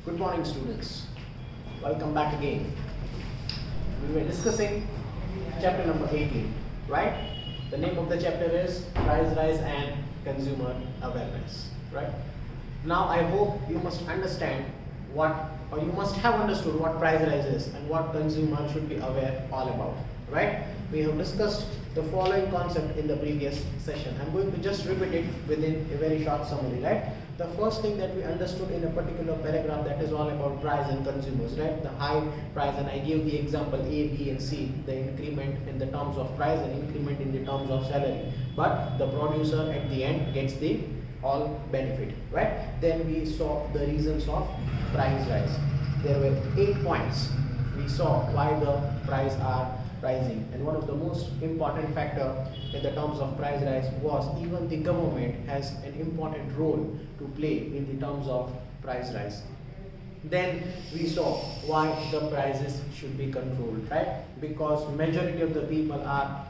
Good morning, students. Welcome back again. We were discussing chapter number 18, right? The name of the chapter is Price Rise and Consumer Awareness, right? Now, I hope you must understand you must have understood what price rise is and what consumer should be aware all about, right? We have discussed the following concept in the previous session. I'm going to just repeat it within a very short summary, right? The first thing that we understood in a particular paragraph, that is all about price and consumers, right? The high price, and I gave the example A, B and C, the increment in the terms of price and increment in the terms of salary. But the producer at the end gets the all benefit, right? Then we saw the reasons of price rise. There were 8 points. We saw why the price are rising, and one of the most important factor in the terms of price rise was even the government has an important role to play in the terms of price rise. Then we saw why the prices should be controlled, right? Because majority of the people are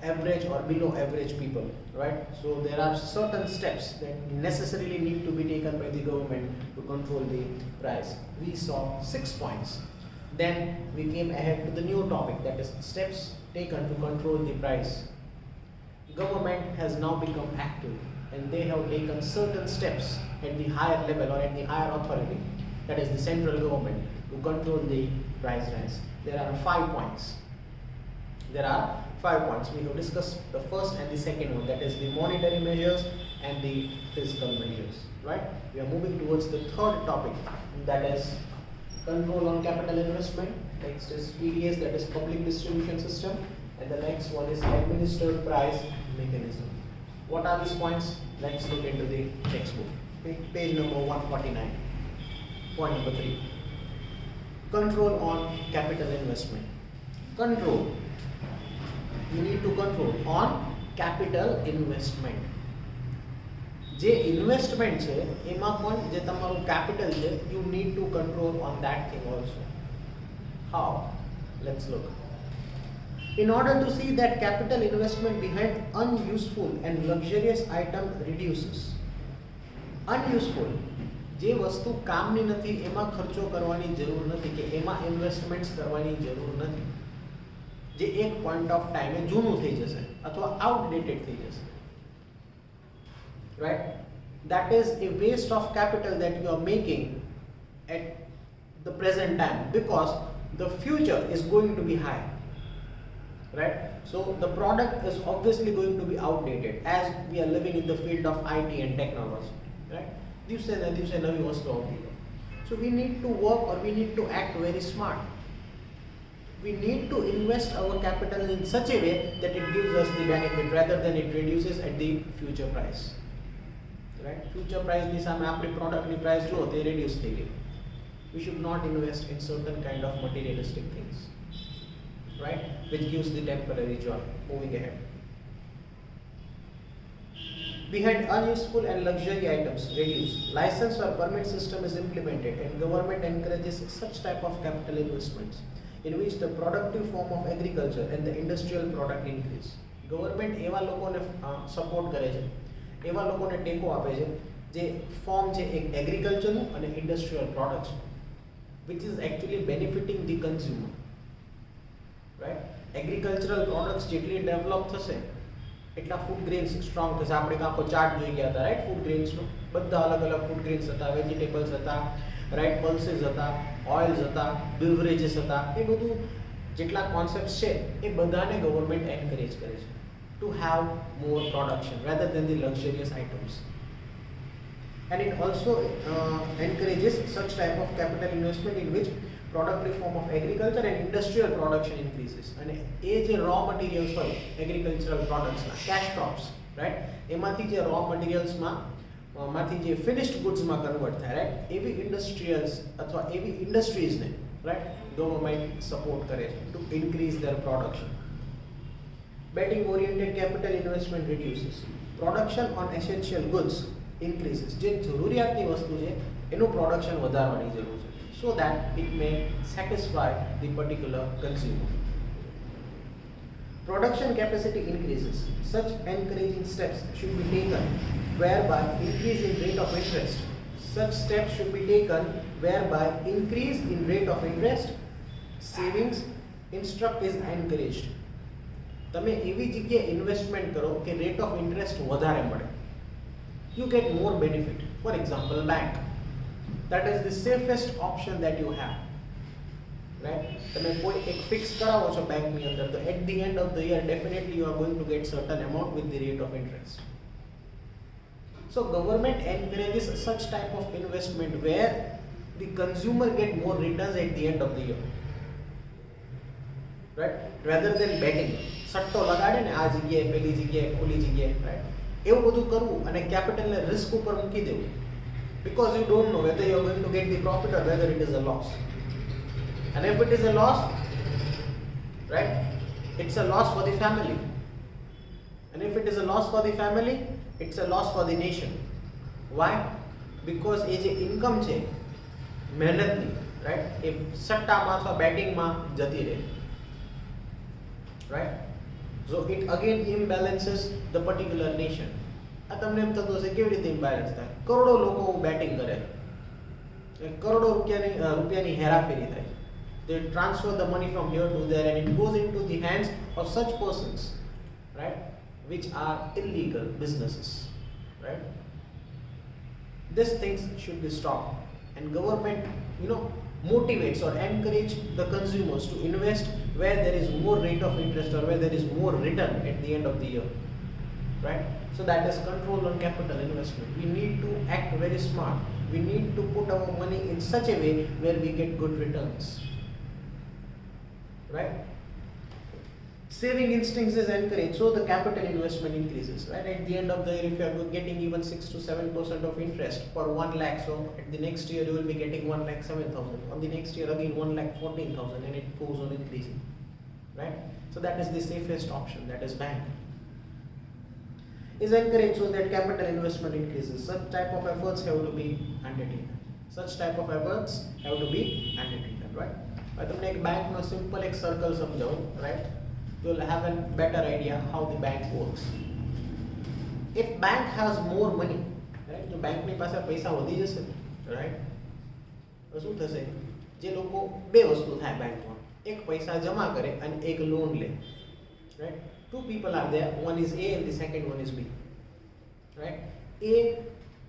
average or below average people, right? So there are certain steps that necessarily need to be taken by the government to control the price. We saw 6 points. Then we came ahead to the new topic, that is steps taken to control the price. Government has now become active and they have taken certain steps at the higher level or at the higher authority, that is the central government, to control the price rise. There are 5 points. We have discussed the first and the second one, that is the monetary measures and the fiscal measures, right? We are moving towards the third topic, that is control on capital investment. Next is PDS, that is public distribution system, and the next one is administered price mechanism. What are these points? Let's look into the textbook. Page number 149. Point number 3. Control on capital investment. Control. You need to control on capital investment. જે investment છે એમાં પણ જે તમારું capital છે, you need to control on that thing also. How? Let's look. In order to see that capital investment behind unuseful and luxurious item reduces. Unuseful, જે વસ્તુ કામની નથી એમાં ખર્ચો કરવાની જરૂર નથી, કે એમાં ઇન્વેસ્ટમેન્ટ્સ કરવાની જરૂર નથી, જે એક પોઈન્ટ ઓફ ટાઈમે જૂનું થઈ જશે અથવા આઉટડેટેડ થઈ જશે, right? That is a waste of capital that you are making at the present time, because the future is going to be high, right? So the product is obviously going to be outdated as we are living in the field of IT and technology, right? દિવસે ને દિવસે નવી વસ્તુ આવતી હોય. So we need to work, or we need to act very smart. We need to invest our capital in such a way that it gives us the benefit rather than it reduces at the future price, right? Future price ની સામે આપણી product ની price જો તે reduce થઈ ગઈ. We should not invest in certain kind of materialistic things, right, which gives the temporary joy. Moving ahead, behind unuseful and luxury items reduce. License or permit system is implemented and government encourages such type of capital investments in which the productive form of agriculture and the industrial product increase. Government એવા લોકોને support કરે છે, એવા લોકોને ટેકો આપે છે જે ફોર્મ છે એક એગ્રીકલ્ચરનું અને industrial products, which is actually benefiting the consumer, right? Agricultural products જેટલી ડેવલપ થશે એટલા ફૂડ ગ્રેન્સ સ્ટ્રોંગ થશે. આપણે આખો ચાર્ટ જોઈ ગયા હતા, રાઈટ? ફૂડ ગ્રેન્સનો બધા અલગ અલગ ફૂડ ગ્રેન્સ હતા, વેજીટેબલ્સ હતા, રાઈટ, પલ્સીસ હતા, ઓઇલ્સ હતા, બિવરેજીસ હતા. એ બધું જેટલા કોન્સેપ્ટ્સ છે એ બધાને ગવર્મેન્ટ એન્કરેજ કરે છે to have more production rather than the luxurious items. And it also encourages such type of capital investment in which productive form of agriculture and industrial production increases. અને એ જે raw materials હોય agricultural products ના cash crops, right, એમાંથી જે raw materials માંથી જે finished goods માં convert થાય, right, એવી industrials અથવા એવી industries ને, right, government support કરે છે to increase their production. Betting oriented capital investment reduces. Production on essential goods increases. જે જરૂરિયાતની વસ્તુ છે એનું પ્રોડક્શન વધારવાની જરૂર છે, so that it may satisfy the particular consumer. Production capacity increases. Such encouraging steps should be taken whereby increase in rate of interest such steps should be taken whereby increase in rate of interest, savings, instruct is encouraged. તમે એવી જગ્યાએ investment કરો કે rate of interest વધારે મળે. You get more benefit. For example, bank. That is the safest option that you have. Right? તમે કોઈ એક ફિક્સ કરાવો છો બેંકની અંદર તો at the end of the year definitely you are going to get certain amount with the rate of interest. So government encourages such type of investment where the consumer get more returns at the end of the year. Right? Rather than betting. સટ્ટો લગાડે ને આ જગ્યાએ પેલી જગ્યાએ ઓલી જગ્યાએ, right, એવું બધું કરવું અને કેપિટલને રિસ્ક ઉપર મૂકી દેવું, because you don't know whether you are going to get the profit or whether it is a loss. And if it is a loss, right, it's a loss for the family. And if it is a loss for the family, it's a loss for the nation. Why? Because એ જે income છે મહેનતની, right, એ સટ્ટામાં અથવા બેટિંગમાં જતી રહે, right? So it again imbalances the particular nation. આ તમને એમ થતું હશે કેવી રીતે ઇમ્બેલેન્સ થાય? કરોડો લોકો બેટિંગ કરે, કરોડો રૂપિયાની હેરાફેરી થાય. They transfer the money from here to there and it goes into the hands of such persons, right, which are illegal businesses, right? These things should be stopped, and government, motivates or encourage the consumers to invest where there is more rate of interest or where there is more return at the end of the year, right? So that is control on capital investment. We need to act very smart. We need to put our money in such a way where we get good returns, right? Saving instincts is encouraged, so the capital investment increases, right? At the end of the year, if you are getting even 6 to 7% of interest for 1 lakh, so at the next year you will be getting 1,07,000. On the next year again 1,14,000, and it goes on increasing, right? So that is the safest option, that is bank. Is encouraged so that capital investment increases. Such type of efforts have to be undertaken. Such type of efforts have to be undertaken, right? I તમને એક બેંકનો simple એક circle સમજાવું, right? You'll have a better idea how the bank works. If bank has more money, right, તો બેંકની પાસે પૈસા વધી જશે, right? તો શું થશે? જે લોકો બે વસ્તુ થાય બેંકમાં, એક પૈસા જમા કરે અને એક લોન લે, right? Two people are there, one is A and the second one is B, right? A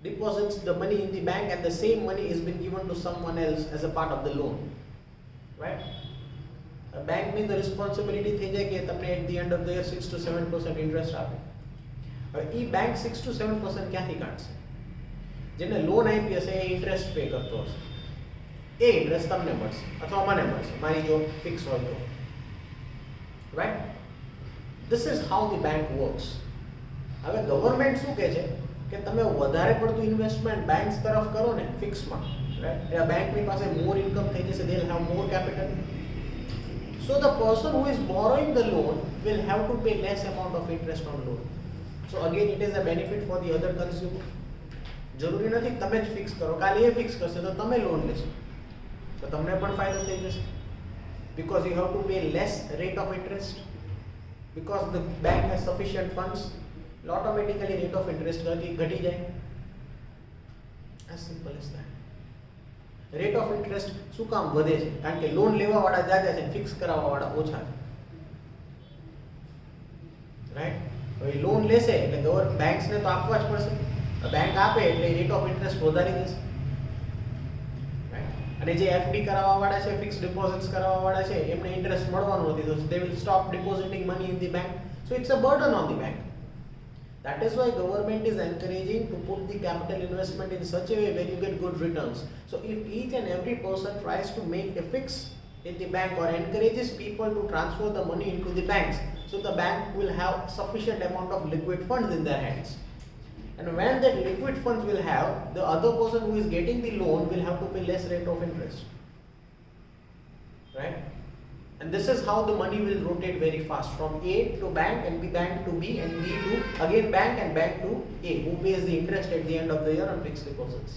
deposits the money in the bank and the same money is being given to someone else as a part of the loan, right? બેંકની તો responsibility થઈ જાય કે તમને at the end of the year 6 to 7% interest આપે. હવે એ bank 6 to 7% ક્યાંથી કાઢશે? જેને લોન આપી હશે એ ઇન્ટરેસ્ટ પે કરતો હશે, એ ઇન્ટરેસ્ટ તમને મળશે અથવા મને મળશે, મારી જો ફિક્સ હોય તો, right? This is how the bank works. હવે ગવર્મેન્ટ શું કહે છે કે તમે વધારે પડતું ઇન્વેસ્ટમેન્ટ બેંક્સ તરફ કરો ને ફિક્સમાં, રાઈટ, એટલે બેંકની પાસે મોર ઇન્કમ થઈ જશે, they will have more capital. So the person who is borrowing the loan will have to pay less amount of interest on loan. So again it is a benefit for the other consumer. જરૂરી નથી તમે જ fix કરો, કાલે એ fix કરશે તો તમે loan લેશો તો તમને પણ ફાયદો થઈ જશે, because you have to pay less rate of interest, because the bank has sufficient funds, automatically rate of interest ઘટી જાય. As simple as that. Rate of interest શું કામ વધે છે? કારણ કે લોન લેવાવાળા જાજા છે, ફિક્સ કરાવવાવાળા ઓછા છે, રાઈટ? હવે લોન લેશે એટલે બેંક્સને તો આપવા જ પડશે, બેંક આપે એટલે રેટ ઓફ ઇન્ટરેસ્ટ વધારી દેશે, રાઈટ? અને જે એફડી કરાવવાવાળા છે, ફિક્સ ડિપોઝિટ્સ કરાવવાવાળા છે, એમને ઇન્ટરેસ્ટ મળવાનું નથી, તો they will stop depositing money in the bank. So it's a burden on the bank. That is why government is encouraging to put the capital investment in such a way where you get good returns. So if each and every person tries to make a fix in the bank or encourages people to transfer the money into the banks, so the bank will have sufficient amount of liquid funds in their hands. And when that liquid funds will have, the other person who is getting the loan will have to pay less rate of interest, right? And this is how the money will rotate very fast from A to bank and bank to B and B to again bank and bank to A, who pays the interest at the end of the year on fixed deposits,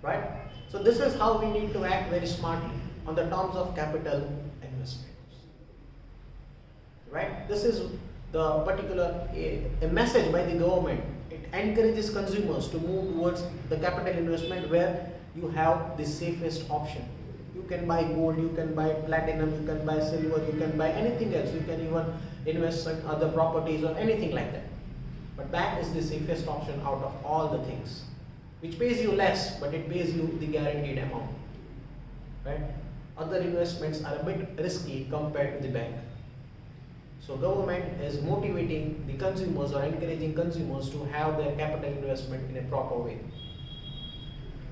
right? So this is how we need to act very smartly on the terms of capital investments, right? This is the particular a message by the government. It encourages consumers to move towards the capital investment where you have the safest option. You can buy gold, you can buy platinum, you can buy silver, you can buy anything else, you can even invest in other properties or anything like that. But bank is the safest option out of all the things, which pays you less, but it pays you the guaranteed amount, right? Other investments are a bit risky compared to the bank. So government is motivating the consumers or encouraging consumers to have their capital investment in a proper way.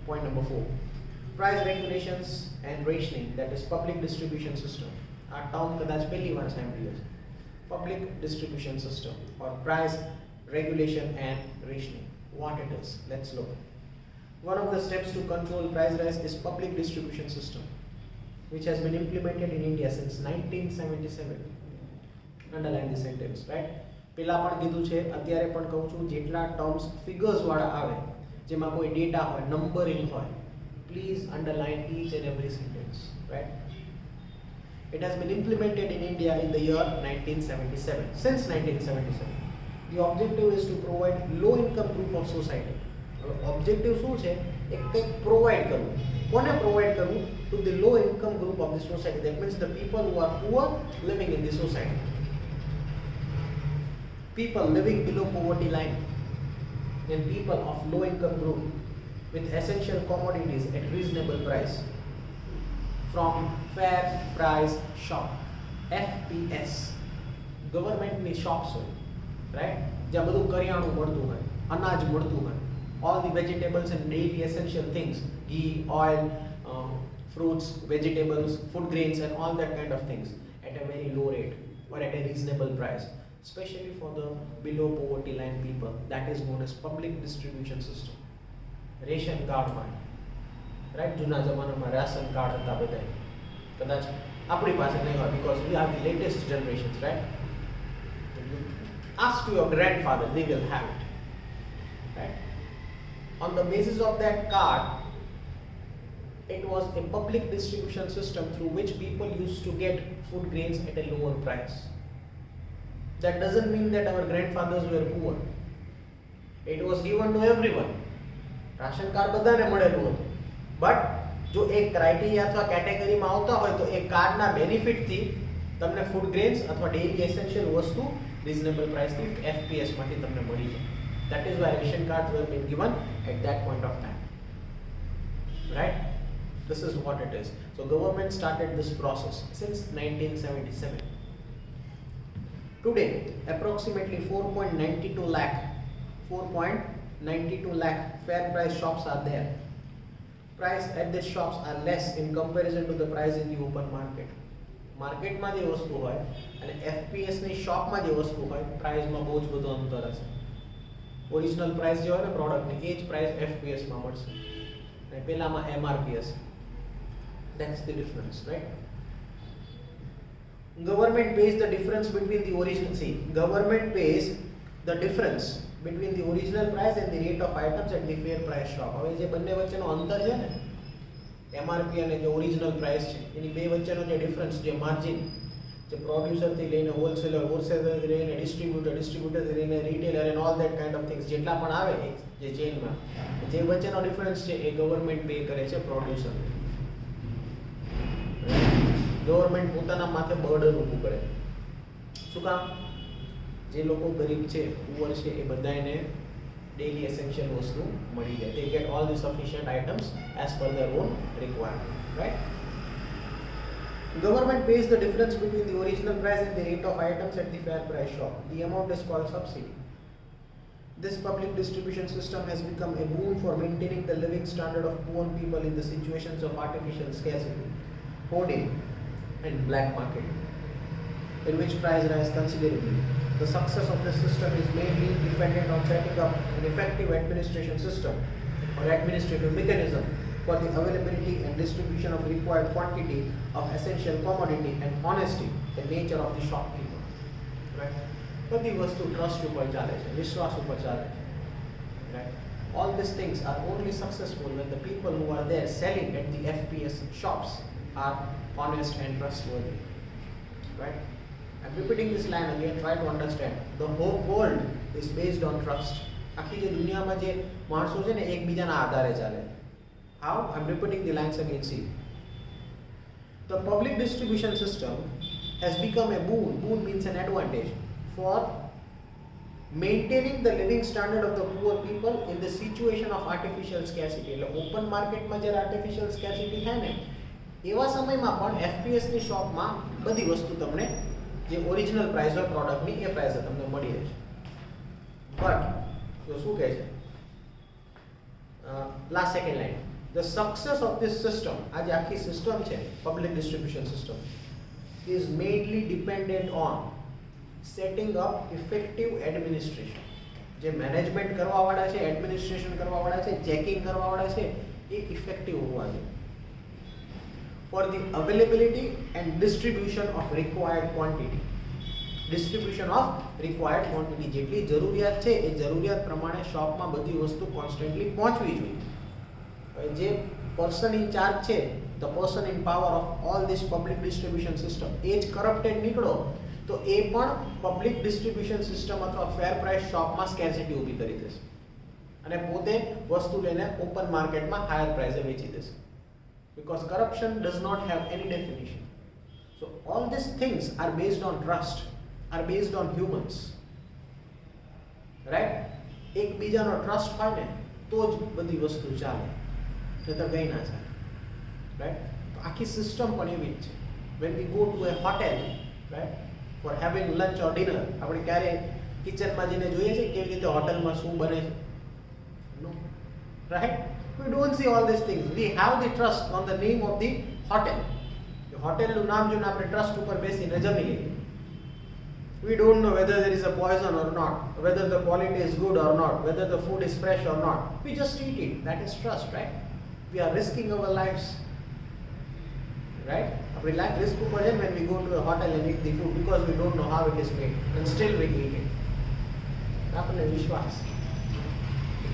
Point number 4. Price regulations and rationing, that is public distribution system. આ term કદાચ પહેલી વાર સાંભળી હશે. Public distribution system or price regulation and rationing. What it is? Let's look. One of the steps to control price rise is public distribution system, which has been implemented in India since 1977. Underline the sentence, right? પેલા પણ કીધું છે, અત્યારે પણ કહું છું, જેટલા terms figures વાળા આવે, જેમાં કોઈ ડેટા હોય, નંબરિંગ હોય, please underline each and every sentence, right? It has been implemented in India in the year 1977. Since 1977, the objective is to provide low income group of society. Objective શું છે? એક કંઈક પ્રોવાઈડ કરવું. કોને provide કરવું? To the low income group of the society. That means the people who are poor living in the society. People living below poverty line and people of low income group with essential commodities at reasonable price from fair price shop, FPS. Government ની shops હોય, right? જ્યાં બધું કરિયાણું મળતું હોય, અનાજ મળતું હોય, all the vegetables and daily essential things, ghee, oil, fruits, vegetables, food grains and all that kind of things at a very low rate or at a reasonable price, especially for the below poverty line people. That is known as public distribution system. Ration card માં, right? જૂના જમાનામાં ration card હતા બધા, કદાચ આપણી પાસે નહીં હોય, because we are the latest generations, right? Ask to your grandfather, they will have it, right? On the basis of that card, it was a public distribution system through which people used to get food grains at a lower price. That doesn't mean that our grandfathers were poor. It was given to everyone. Ration card બધાને મળેલું હતું, but જો એક criteria અથવા કેટેગરીમાં આવતા હોય તો એ કાર્ડના બેનિફિટથી તમને ફૂડ ગ્રેન્સ અથવા ડેઇલી એસેન્શિયલ વસ્તુ રિઝનેબલ પ્રાઇસથી એફપીએસમાંથી તમને મળી જાય. That is why ration cards were being given at that point of time, right? This is what it is. So government started this process since 1977. Today approximately 4.92 lakh fair price shops are there. Price at these shops are less in comparison to the price in the open market. Market માં જે વસ્તુ હોય અને FPS ની shop માં જે વસ્તુ હોય, પ્રાઇસ માં બહુ જ બધો અંતર હશે. ઓરિજિનલ પ્રાઇસ જે હોય ને પ્રોડક્ટ ની, એ જ પ્રાઇસ FPS માં મળશે અને પેલામાં MRP હશે. That's the difference, right? Government pays the difference between the original. See, government pays the difference between the original price and the rate of items at the fair price shop. હવે જે બંને વચ્ચેનો અંતર છે ને, MRP અને જે original price છે, એની બે વચ્ચેનો જે ડિફરન્સ, જે માર્જિન, જે પ્રોડ્યુસર થી લઈને હોલસેલર, હોલસેલર થી લઈને ડિસ્ટ્રીબ્યુટર, ડિસ્ટ્રીબ્યુટર થી લઈને retailer and all that kind of things, જેટલા પણ આવે જે ચેઇનમાં, જે વચ્ચેનો ડિફરન્સ છે એ ગવર્મેન્ટ પે કરે છે પ્રોડ્યુસર. ગવર્મેન્ટ પોતાના માથે બર્ડન ઊભું કરે. શું કામ? જે લોકો ગરીબ છે, પુઅર છે, એ બધાને ડેઇલી એસેન્શિયલ વસ્તુ મળી જાય. They get all the sufficient items as per their own requirement, right? Government pays the difference between the original price and the rate of items at the fair price shop. The amount is called subsidy. This public distribution system has become a boon for maintaining the living standard of poor people in the situations of artificial scarcity, hoarding, and black market, in which price rise considerably. The success of this system is mainly dependent on setting up an effective administration system or administrative mechanism for the availability and distribution of required quantity of essential commodity and honesty, the nature of the shopkeeper, right? બધી વસ્તુ trust ઉપર ચાલે છે, વિશ્વાસ ઉપર ચાલે છે, right? All these things are only successful when the people who are there selling at the FPS shops are honest and trustworthy, right? I'm repeating this line again, try to understand. The whole world is based on trust. આખી જે દુનિયામાં જે માણસો છે ને એકબીજાના આધારે ચાલે. How? I'm repeating the lines again. See, the public distribution system has become a boon. Boon means an advantage for maintaining the living standard of the poor people in the situation of artificial scarcity. એટલે open માર્કેટમાં જ્યારે artificial સ્કેર્સિટી થાય ને એવા સમયમાં પણ એફપીએસની શોપમાં બધી વસ્તુ તમને જે ઓરિજિનલ પ્રાઇસ હોય પ્રોડક્ટની એ પ્રાઇસે તમને મળી રહેશે. બટ તો શું કહે છે last second line, the success of this system, આ જે આખી સિસ્ટમ છે public distribution system, is mainly dependent on setting up effective administration. જે મેનેજમેન્ટ કરવાવાળા છે, એડમિનિસ્ટ્રેશન કરવાવાળા છે, ચેકિંગ કરવાવાળા છે એ ઇફેક્ટિવ હોવા જોઈએ. For the availability and distribution of required quantity. Distribution of required quantity, જેટલી જરૂરિયાત છે એ જરૂરિયાત પ્રમાણે શોપમાં બધી વસ્તુ કોન્સ્ટન્ટલી પહોંચવી જોઈએ. જે પર્સન ઇન ચાર્જ છે, the person in power of all this public distribution system, એ જ કરપ્ટેડ નીકળો તો એ પણ પબ્લિક ડિસ્ટ્રીબ્યુશન સિસ્ટમ અથવા ફેર પ્રાઇસ શોપમાં સ્કેર્સિટી ઊભી કરી દેશે અને પોતે વસ્તુ લઈને ઓપન માર્કેટમાં હાયર પ્રાઇસે વેચી દેશે. Because corruption does not have any definition. So all these things are based on trust, are based on humans. Right? એકબીજાનો ટ્રસ્ટ હોય ને તો જ બધી વસ્તુ ચાલે, નહીંતર કંઈ ના ચાલે. રાઈટ? તો આખી સિસ્ટમ પણ એવી જ છે. When we go to a hotel, right, for having lunch or dinner, આપણે ક્યારે કિચનમાં જઈને જોઈએ છે કેવી રીતે હોટલમાં શું બને છે? No. Right? We don't see all these things. We have the trust on the name of the hotel. The hotel નું નામ જોઈને આપણે ટ્રસ્ટ ઉપર બેસીને જમી લઈએ. We don't know whether there is a poison or not, whether the quality is good or not, whether the food is fresh or not. We just eat it. That is trust, right? We are risking our lives. Right? We like risk when we go to a hotel and eat the food because we don't know how it is made and still we eat it. આપણને વિશ્વાસ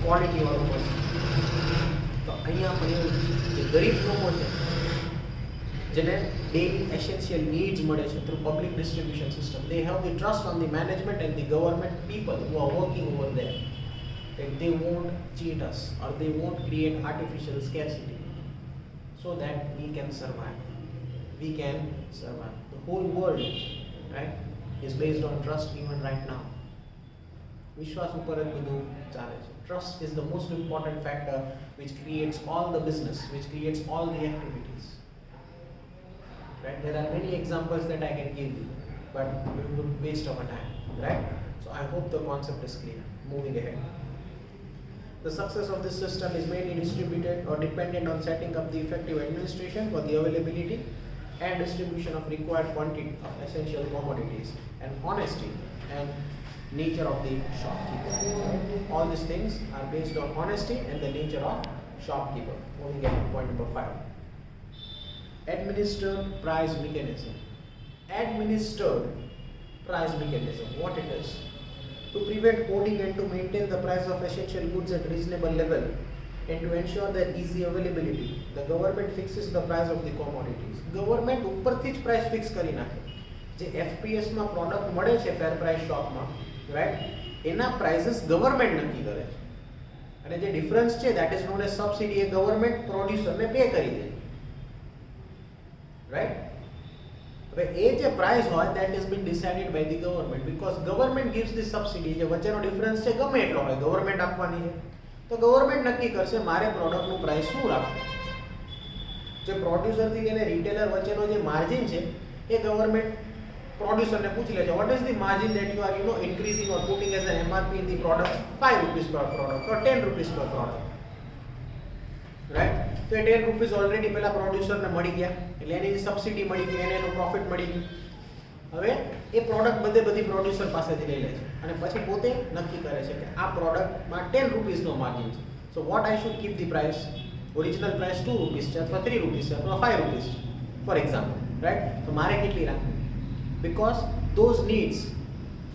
quality વાળો હોય. તો અહીંયા પણ એવું જે ગરીબ લોકો છે જેને ડેલી એસેન્શિયલ નીડ્સ મળે છે through public distribution system, they have the trust on the management and the government people who are working over there that they won't cheat us or they won't create artificial scarcity so that we can survive. We can survive. The whole world, right, is based on trust even right now. વિશ્વાસ ઉપર જ બધું ચાલે છે. Trust is the most important factor which creates all the business, which creates all the activities. Right? There are many examples that I can give you, but we would waste our time. Right? So I hope the concept is clear. Moving ahead. The success of this system is mainly distributed or dependent on setting up the effective administration for the availability and distribution of required quantity of essential commodities and honesty and nature of the shopkeeper. All these things are based on honesty and the nature of shopkeeper. Moving on to point number 5. Administered price mechanism. Administered price mechanism. What it is? To prevent hoarding and to maintain the price of essential goods at reasonable level and to ensure their easy availability, the government fixes the price of the commodities. Government ઉપરથી જ price fix કરી નાખે. જે FPS માં product મળે છે fair price શોપમાં, right, એના પ્રાઇસીસ ગવર્મેન્ટ નક્કી કરે છે અને જે ડિફરન્સ છે that is known as subsidy એ ગવર્મેન્ટ પ્રોડ્યુસરને પે કરી દે. રાઈટ? હવે એ જે પ્રાઇસ હોય that is been decided by the government because government gives the subsidy. જે વચ્ચેનો ડિફરન્સ છે ગમે એટલો હોય ગવર્મેન્ટ આપવાની છે તો ગવર્મેન્ટ નક્કી કરશે મારે પ્રોડક્ટનું પ્રાઇસ શું રાખવું. જે પ્રોડ્યુસરથી લઈને રિટેલર વચ્ચેનો જે માર્જિન છે એ ગવર્મેન્ટ પ્રોડ્યુસરને પૂછી લે છે what is the margin that you are increasing or putting as an MRP in the product 5 rupees per product or 10 rupees per product. Right? તો એ 10 રૂપીસ ઓલરેડી પેલા પ્રોડ્યુસરને મળી ગયા એટલે એની સબસિડી મળી ગઈ, એને એનું પ્રોફિટ મળી ગયું. હવે એ પ્રોડક્ટ બધી પ્રોડ્યુસર પાસેથી લઈ લે છે અને પછી પોતે નક્કી કરે છે કે આ પ્રોડક્ટમાં 10 રૂપીસનો માર્જિન છે. So what I should keep the price? Original price 2 rupees છે અથવા 3 રૂપીસ છે અથવા 5 રૂપીસ છે ફોર એક્ઝામ્પલ. રાઈટ? તો મારે કેટલી રાખવી? Because those needs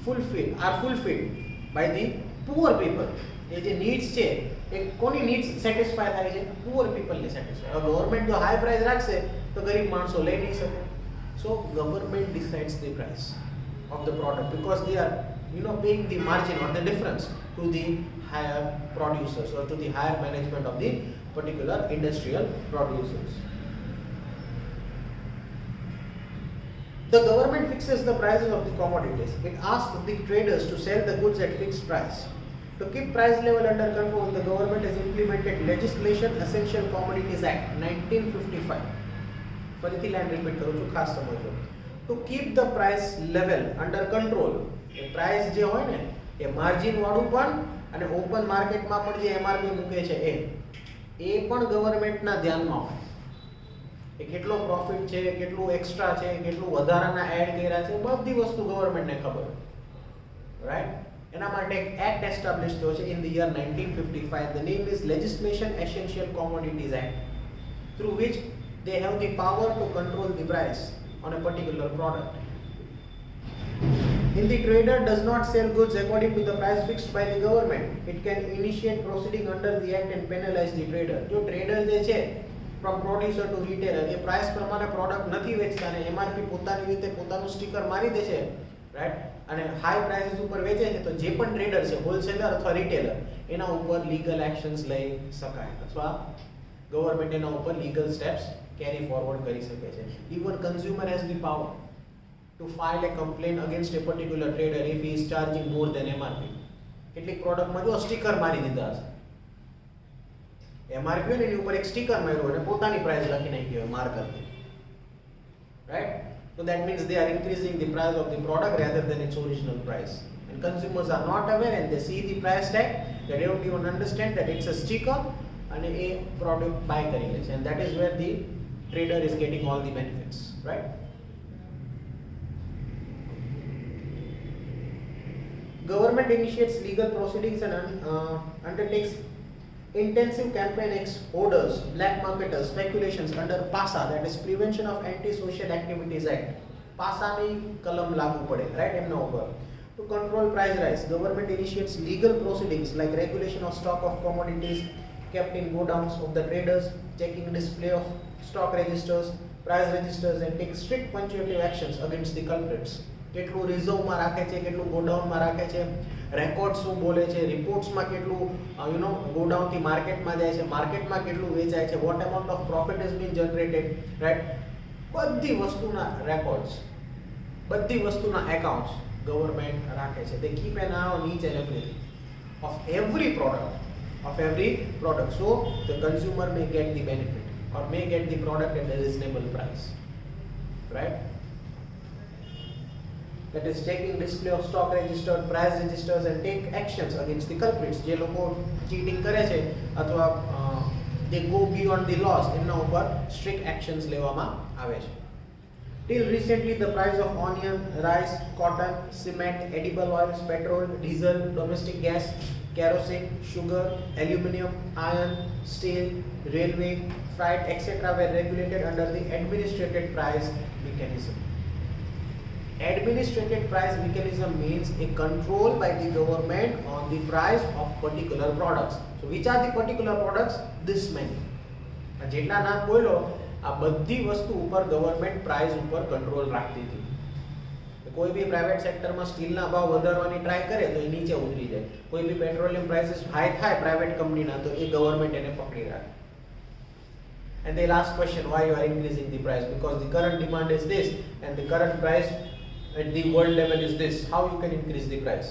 are fulfilled by the poor people. એ જે નીડ્સ છે એ કોની નીડ્સ સેટિસ્ફાય થાય છે? પુઅર પીપલની સેટિસ્ફાય. ગવર્મેન્ટ જો હાઈ પ્રાઇસ રાખશે તો ગરીબ માણસો લઈ નહીં શકે. So government decides the price of the product because they are paying the margin or the difference to the higher producers or to the higher management of the particular industrial producers. The government fixes the prices of the commodities. It asks the traders to sell the goods at fixed price. To keep price level under control, the government has implemented legislation Essential Commodities Act 1955. ફરીથી line repeat કરું છું, ખાસ સમજો. To keep the price level under control, A price જે હોય ને એ margin વાળું પણ અને ઓપન માર્કેટમાં પણ જે એમઆરપી મૂકે છે એ પણ ગવર્નમેન્ટના ધ્યાનમાં હોય. એ કેટલો પ્રોફિટ છે, કેટલું એક્સ્ટ્રા છે, કેટલું વધારાના એડ કર્યા છે, બધી વસ્તુ ગવર્નમેન્ટને ખબર હોય, રાઈટ? એના માટે એક એક્ટ એસ્ટાબ્લિશ થયો છે in the year 1955. The name is Legislation Essential Commodities Act, through which they have the power to control the price on a particular product. If the trader does not sell goods according to the price fixed by the government, it can initiate proceeding under the act and penalize the trader. જો trader જે છે from producer to retailer A price પ્રમાણે product નથી વેચતા અને MRP પોતાની રીતે પોતાનું સ્ટીકર મારી દે છે, રાઈટ, અને હાઈ પ્રાઇસીસ ઉપર વેચે છે, તો જે પણ ટ્રેડર છે, હોલસેલર અથવા રિટેલર, એના ઉપર લીગલ એક્શન્સ લઈ શકાય અથવા ગવર્નમેન્ટ એના ઉપર લીગલ સ્ટેપ્સ કેરી ફોરવર્ડ કરી શકે છે. Even consumer has the power to file a complaint against a particular trader if he is charging more than MRP. કેટલીક પ્રોડક્ટમાં જો સ્ટીકર મારી દીધા હશે, MRP ને એની ઉપર એક સ્ટીકર માર્યું અને પોતાની પ્રાઇસ લખી નાખી હોય માર્કરથી, right? So that means they are increasing the price of the product rather than its original price. And consumers are not aware and they see the price tag, they don't even understand that it's a sticker and a product buy કરી લે છે, and that is where the trader is getting all the benefits, right? Government initiates legal proceedings and undertakes intensive campaign orders black marketers speculations under PASA, that is Prevention of Anti-Social Activities Act. PASA ની કલમ લાગુ પડે, right, એમના ઉપર. To control price rise, government initiates legal proceedings like regulation of stock of commodities kept in godowns of the traders, checking display of stock registers, price registers, and take strict punctuative actions against the culprits. કેટલું રિઝર્વમાં રાખે છે, કેટલું ગોડાઉનમાં રાખે છે, record શું બોલે છે, રિપોર્ટ્સમાં કેટલું ગોડાઉનથી માર્કેટમાં જાય છે, માર્કેટમાં કેટલું વેચાય છે, what amount of profit is been generated, right? બધી વસ્તુના રેકોર્ડ્સ, બધી વસ્તુના એકાઉન્ટ્સ ગવર્મેન્ટ રાખે છે. They keep an eye on each and everything of every product, so the consumer may get the benefit or may get the product at a reasonable price, right? That is checking display of stock register, price registers, and take actions against the culprits. જે લોકો cheating કરે છે અથવા they go beyond the laws, એમના ઉપર strict actions લેવામાં આવે છે. Till recently, the price of onion, rice, cotton, cement, edible oils, petrol, diesel, domestic gas, kerosene, sugar, aluminium, iron, steel, railway, freight, etc. were regulated under the administrated price mechanism. Administrated price mechanism means a control by the government on the price of particular products. So which are the particular products? This many. જેટલા નામ બોલ્યો આ બધી વસ્તુ ઉપર government price ઉપર control રાખતી હતી. કોઈ બી પ્રાઇવેટ સેક્ટરમાં સ્ટીલના ભાવ વધારવાની ટ્રાય કરે તો એ નીચે ઉતરી જાય. કોઈ બી પેટ્રોલિયમ પ્રાઇસીસ હાઈ થાય પ્રાઇવેટ કંપનીના તો એ ગવર્નમેન્ટ એને પકડી રાખે. And they'll ask question, why you are increasing the price? Because the current demand is this and the current price at the world level is this. How you can increase the price?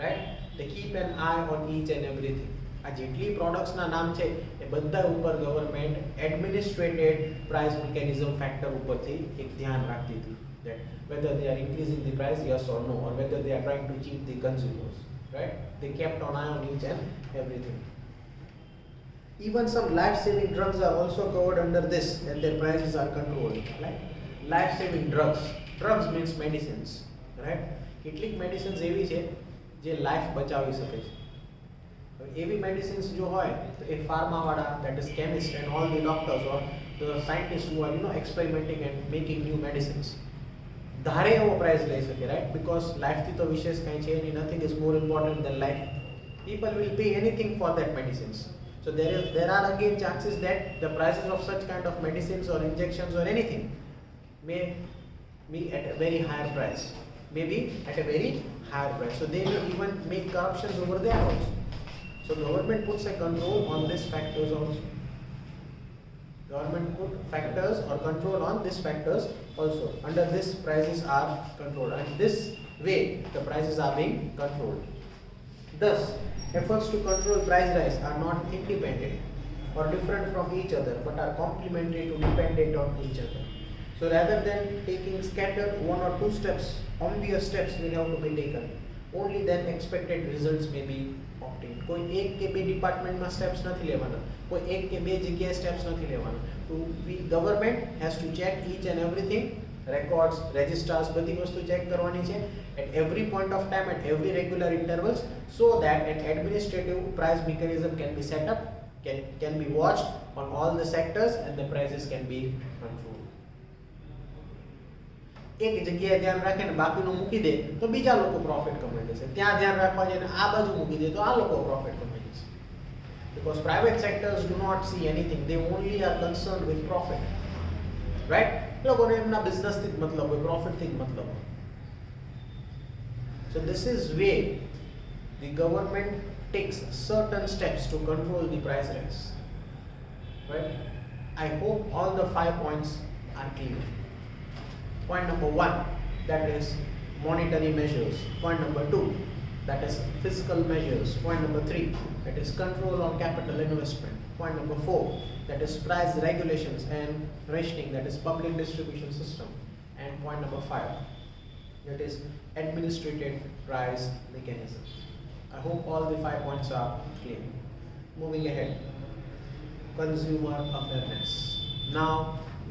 Right? They keep an eye on each and everything. આ જેટલી પ્રોડક્ટ્સના નામ છે એ બધા ઉપર government એડમિનિસ્ટ્રેટેડ price mechanism factor ઉપરથી એક ધ્યાન રાખતી હતી, that whether they are increasing the price, yes or no, or whether they are trying to cheat the consumers, right? They kept an eye on each and everything. Even some life-saving drugs are also covered under this and their prices are controlled, right? Life-saving drugs means medicines, right? કેટલીક medicines એવી છે જે life બચાવી શકે છે. એવી medicines જો હોય તો એ ફાર્માવાળા, that is chemist and all the doctors or the scientists who are experimenting and making new medicines, ધારે એવો પ્રાઇસ લઈ શકે, right? Because લાઈફથી તો વિશેષ કંઈ છે નહીં, nothing is more important than life. People will pay anything for that medicines. So there are again chances that the prices of such kind of medicines or injections or anything may be at a very higher price. maybe at a very higher price. So they may even make corruptions over there also. So government puts a control on these factors also. Government put factors or control on these factors also. Under this, prices are controlled, and this way the prices are being controlled. Thus, efforts to control price rise are not independent or different from each other, but are complementary to dependent on each other. So rather than taking scattered one or two steps, obvious steps will have to be taken. Only then expected results may be obtained. कोई एक के बे department में steps नहीं लेवाना, कोई एक के बे जगह स्टेप्स नहीं लेवाना. To be government has to check each and everything, records, registers, बधी वस्तु check करवानी है at every point of time, at every regular intervals, so that an administrative price mechanism can be set up, can be watched on all the sectors, and the prices can be controlled. એક જગ્યાએ ધ્યાન રાખે ને બાકીનું મૂકી દે તો બીજા લોકો પ્રોફિટ કમાઈ લેશે. ત્યાં ધ્યાન રાખવા જાય ને આ બાજુ મૂકી દે તો આ લોકો પ્રોફિટ કમાઈ લેશે. Because private sectors do not see anything, they only are concerned with profit, right? લોકોને એમના બિઝનેસ થી જ મતલબ હોય, પ્રોફિટ થી જ મતલબ હોય. So this is where the government takes certain steps to control the price rise, right? I hope all the 5 points are clear. Point number 1, that is monetary measures. Point number 2, that is fiscal measures. Point number 3, that is control on capital investment. Point number 4, that is price regulations and rationing, that is public distribution system. And point number 5, that is administrative price mechanism. I hope all the 5 points are clear. Moving ahead, consumer awareness. Now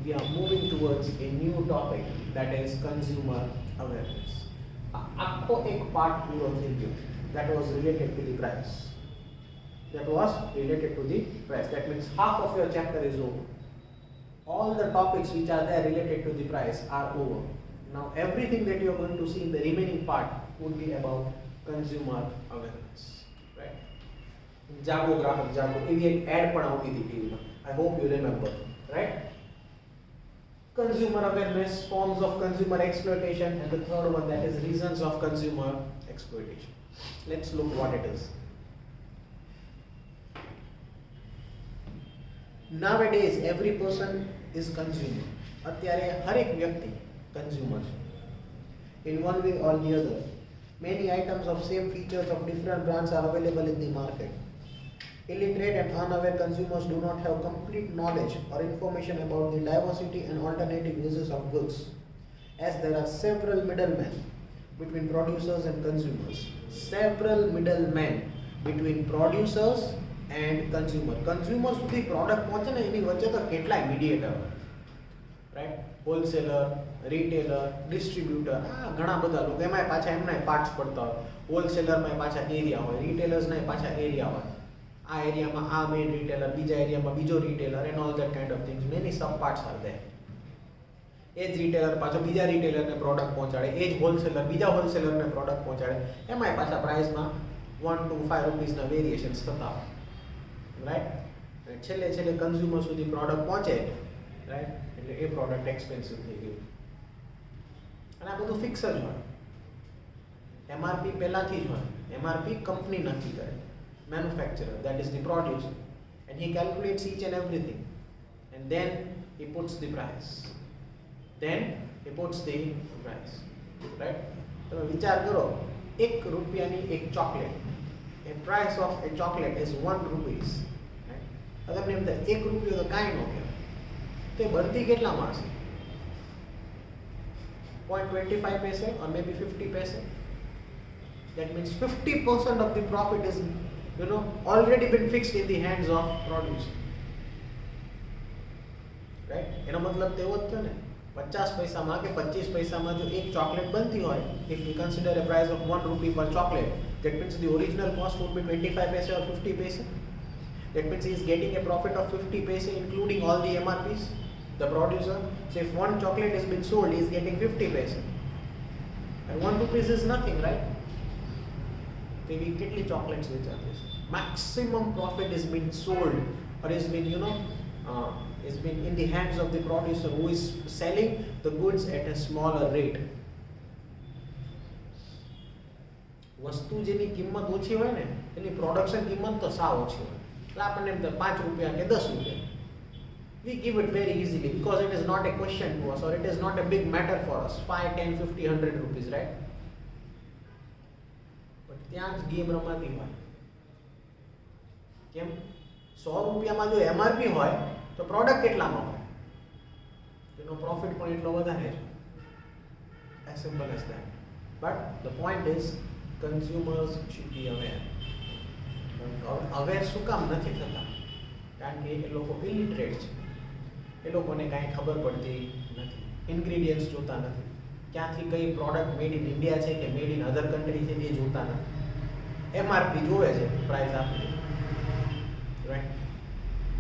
we are moving towards a new topic, that is consumer awareness. આખો એક part પૂરો થઈ ગયો. That was related to the price. That was related to the price. That means half of your chapter is over. All the topics which are there related to the price are over. Now everything that you are going to see in the remaining part would be about consumer awareness, right? જાગો ગ્રાહક જાગો એવી એક add પણ આવતી હતી ટીવીમાં. I hope you remember, right? Consumer awareness, forms of consumer exploitation, and the third one, that is reasons of consumer exploitation. Let's look what it is. Nowadays every person is consumer. અત્યારે હરેક વ્યક્તિ consumer છે. In one way or the other, many items of same features of different brands are available in the market. Illiterate and unaware consumers do not have complete knowledge or information about the diversity and alternative uses of goods, as there are several middlemen between producers and consumers. Several middlemen between producers and consumers. Consumers સુધી product પહોંચે ને એની વચ્ચે તો કેટલાય mediator, right? Wholesaler, retailer, distributor, ઘણા બધા લોકો એમાંય પાછા એમના પાર્ટ્સ પડતા હોય. હોલસેલરમાં પાછા એરિયા હોય, રિટેલર્સના પાછા એરિયા હોય. આ એરિયામાં આ મેઇન રિટેલર, બીજા એરિયામાં બીજો retailer, and all that kind of things. Many sub parts are there. એ જ રિટેલર પાછો બીજા રિટેલરને પ્રોડક્ટ પહોંચાડે, એ જ હોલસેલર બીજા હોલસેલરને પ્રોડક્ટ પહોંચાડે. એમાંય પાછા પ્રાઇસમાં 1 to 5 રૂપીસના વેરિએશન્સ થતા હોય, રાઈટ? છેલ્લે છેલ્લે કન્ઝ્યુમર સુધી પ્રોડક્ટ પહોંચે, રાઈટ? એટલે એ પ્રોડક્ટ એક્સપેન્સિવ થઈ ગયું. અને આ બધું ફિક્સ જ હોય. એમઆરપી પહેલાથી જ હોય. એમઆરપી કંપની નક્કી કરે, manufacturer, that is the producer, and he calculates each and everything, and then he puts the price. Right? તમે વિચાર કરો, ₹1 એક chocolate, a price of a chocolate is 1 rupees, right? હવે તમને એમ થાય ₹1 તો કાંઈ ન કહેવાય, તો એ બનતી કેટલામાં હશે? 0.25 પૈસે or maybe 50 paise. That means 50% of the profit is already been fixed in the hands of producer, right? એનો મતલબ તો એવો જ થયો ને, 50 પૈસામાં કે 25 પૈસામાં જો એક ચોકલેટ બનતી હોય, if we consider a price of 1 rupee per chocolate, that means the original cost would be 25 paise or 50 paise. That means he is getting a profit of 50 paise including all the MRPs, the producer. So if one chocolate has been sold, he is getting 50 paise, and 1 rupees is nothing, right? Maybe કેટલી chocolates વેચાતી છે, maximum profit is being sold or is been is been in the hands of the producer, who is selling the goods at a smaller rate. વસ્તુ જેની કિંમત ઓછી હોય ને એની production કિંમત તો સાવ ઓછી હોય, એટલે આપણને એમ થાય 5 રૂપિયા કે 10 રૂપિયા. We give it very easily because it is not a question to us or it is not a big matter for us. 5, 10, 50, 100 rupees, right? But ત્યાં જ ગેમ રમાતી હોય. કેમ? 100 રૂપિયામાં જો MRP હોય તો પ્રોડક્ટ કેટલામાં હોય? તેનો પ્રોફિટ પણ એટલો વધારે છે. As simple as that. But the point is, consumers should be aware. Aware શું કામ નથી થતા? કારણ કે એ લોકો illiterate છે. એ લોકોને કાંઈ ખબર પડતી નથી, ઇન્ગ્રેડિયન્ટ્સ જોતા નથી, ક્યાંથી કઈ પ્રોડક્ટ મેડ ઇન ઇન્ડિયા છે કે મેડ ઇન અધર કન્ટ્રી છે એ જોતા નથી. MRP જોવે છે, પ્રાઇસ આપી દે, right?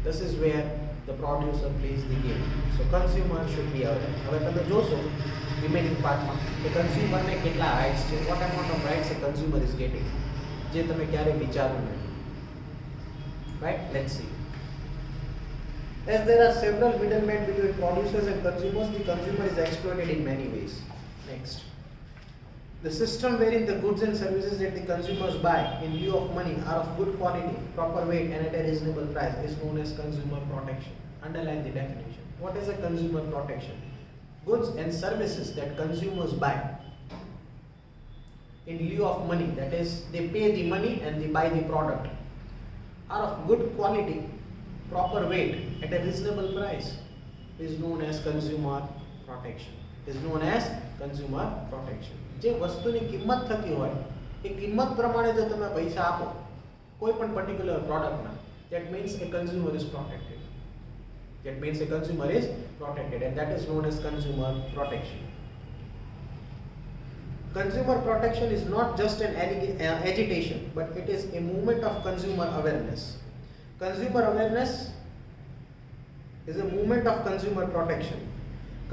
This is where the producer plays the game. So consumer should be aware. હવે તમે જોશો રિમેનિંગ પાર્ટમાં કે કન્ઝ્યુમરને કેટલા રાઇટ્સ છે, what amount of rights a consumer is getting, જે તમે ક્યારેય વિચાર્યું નથી, right? Let's see. As there are several middlemen between producers and consumers, the consumer is exploited in many ways. Next. The system wherein the goods and services that the consumers buy in lieu of money are of good quality, proper weight and at a reasonable price is known as consumer protection. Underline the definition. What is a consumer protection? Goods and services that consumers buy in lieu of money, that is they pay the money and they buy the product, are of good quality, proper weight at a reasonable price is known as consumer protection. Is known as consumer protection. જે વસ્તુની કિંમત થતી હોય એ કિંમત પ્રમાણે જો તમે પૈસા આપો કોઈ પણ particular પ્રોડક્ટના, that means a consumer is protected. That means a consumer is protected and that is known as consumer protection. Consumer protection is not just an agitation, but it is a movement of consumer awareness. Consumer awareness is a movement of consumer protection.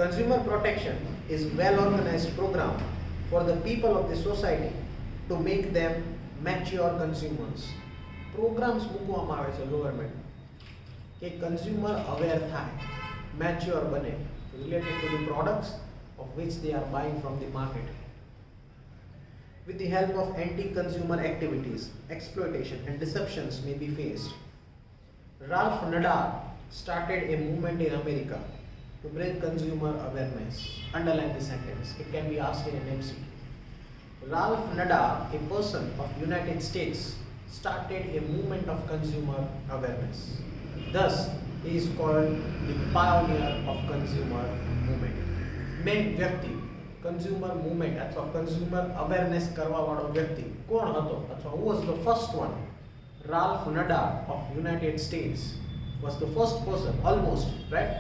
Consumer protection is well organized program for the people of the society to make them mature consumers. Programs મૂકવામાં આવે છે government કે consumer aware થાય, mature બને related to the products of which they are buying from the market. With the help of anti-consumer activities, exploitation and deceptions may be faced. Ralph Nader started a movement in America to bring consumer awareness. Underline the sentence. It can be asked in an MCQ. Ralph Nader, a person of United States, started a movement of consumer awareness. Thus, he is called the pioneer of consumer movement. Main વ્યક્તિ consumer movement અથવા consumer awareness કરવા વાળો વ્યક્તિ કોણ હતો અથવા who was the first one? Ralph Nader of United States was the first person, almost, right,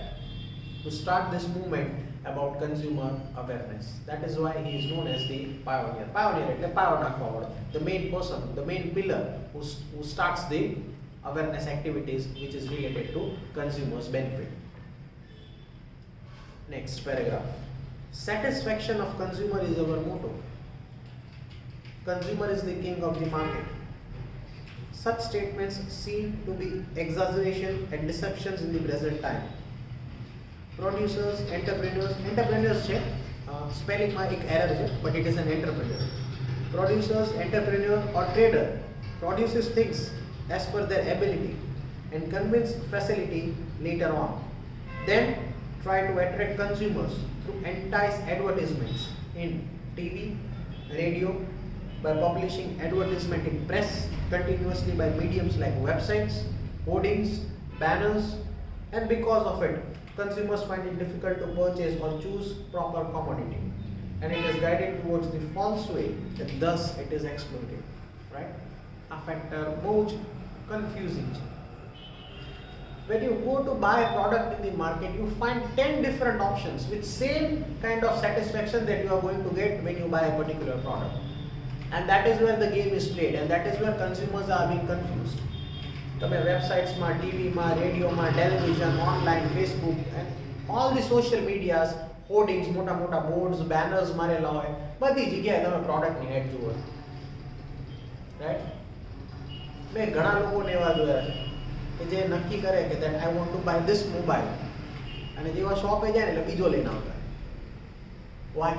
to start this movement about consumer awareness. That is why he is known as the pioneer. Pioneer એટલે પાયો નાખવા વાળો, the main person, the main pillar who starts the awareness activities which is related to consumers' benefit. Next paragraph. Satisfaction of consumer is our motto. Consumer is the king of the market. Such statements seem to be exaggeration and deceptions in the present time. Producers, entrepreneurs છે, સ્પેલિંગમાં એક error છે, but it is an entrepreneur. Producers, entrepreneur or trader produces things as per their ability and convince facility later on. Then try to attract consumers through entice advertisements in TV, radio, by publishing advertisement in press, continuously by mediums like websites, hoardings, banners, and because of it, consumers find it difficult to purchase or choose proper commodity, and it is guided towards the false way, and thus it is exploited. Right? A factor both confusing. When you go to buy a product in the market, you find 10 different options with same kind of satisfaction that you are going to get when you buy a particular product. And that is where the game is played, and that is where consumers are being confused. તમે વેબસાઇટ્સમાં, ટીવીમાં, રેડિયોમાં, television, online, Facebook and all the social medias, hoardings, મોટા મોટા boards, banners મારેલા હોય, બધી જગ્યાએ તમે પ્રોડક્ટની એડ જુઓ. રાઈટ? મેં ઘણા લોકોને એવા જોયા છે કે જે નક્કી કરે કે that I want to buy this mobile, અને જેવા શોપે જાય ને એટલે બીજો લઈને આવતા. Why?